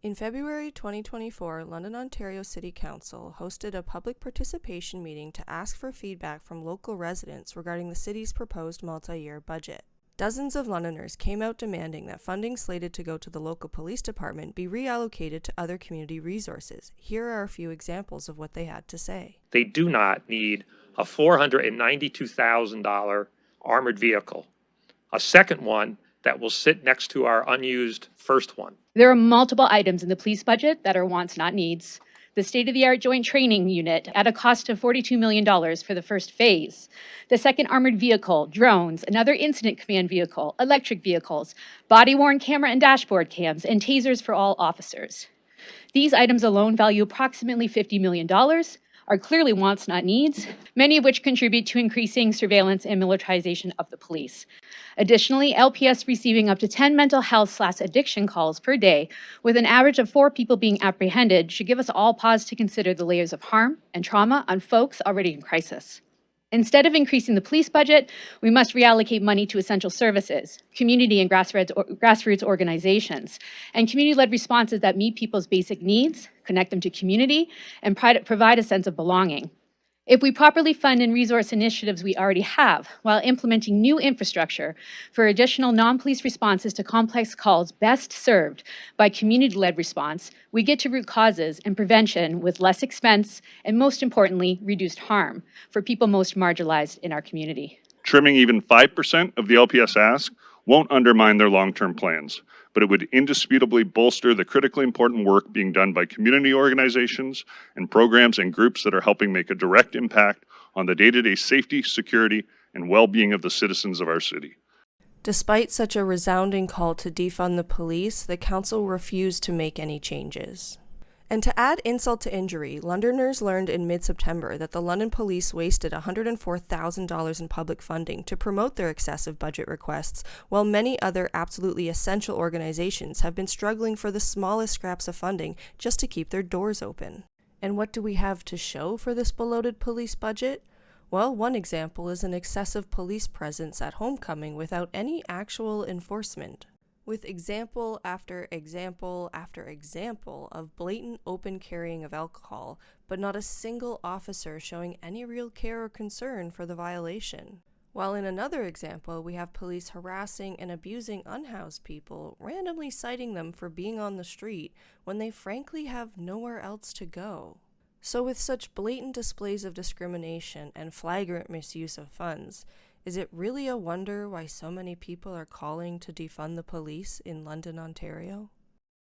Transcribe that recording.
In February 2024, London, Ontario City Council hosted a public participation meeting to ask for feedback from local residents regarding the city's proposed multi-year budget. Dozens of Londoners came out demanding that funding slated to go to the local police department be reallocated to other community resources. Here are a few examples of what they had to say. They do not need a $492,000 armored vehicle, a second one that will sit next to our unused first one. There are multiple items in the police budget that are wants, not needs. The state-of-the-art joint training unit at a cost of $42 million for the first phase. The second armored vehicle, drones, another incident command vehicle, electric vehicles, body-worn camera and dashboard cams, and tasers for all officers. These items alone value approximately $50 million, are clearly wants, not needs, many of which contribute to increasing surveillance and militarization of the police. Additionally, LPS receiving up to 10 mental health/addiction calls per day, with an average of 4 people being apprehended, should give us all pause to consider the layers of harm and trauma on folks already in crisis. Instead of increasing the police budget, we must reallocate money to essential services, community and grassroots organizations, and community-led responses that meet people's basic needs, connect them to community, and provide a sense of belonging. If we properly fund and resource initiatives we already have, while implementing new infrastructure for additional non-police responses to complex calls best served by community-led response, we get to root causes and prevention with less expense and, most importantly, reduced harm for people most marginalized in our community. Trimming even 5% of the LPS ask won't undermine their long-term plans, but it would indisputably bolster the critically important work being done by community organizations and programs and groups that are helping make a direct impact on the day-to-day safety, security, and well-being of the citizens of our city. Despite such a resounding call to defund the police, the council refused to make any changes. And to add insult to injury, Londoners learned in mid-September that the London police wasted $104,000 in public funding to promote their excessive budget requests, while many other absolutely essential organizations have been struggling for the smallest scraps of funding just to keep their doors open. And what do we have to show for this bloated police budget? Well, one example is an excessive police presence at homecoming without any actual enforcement. With example after example after example of blatant open carrying of alcohol, but not a single officer showing any real care or concern for the violation. While in another example, we have police harassing and abusing unhoused people, randomly citing them for being on the street when they frankly have nowhere else to go. So with such blatant displays of discrimination and flagrant misuse of funds, is it really a wonder why so many people are calling to defund the police in London, Ontario?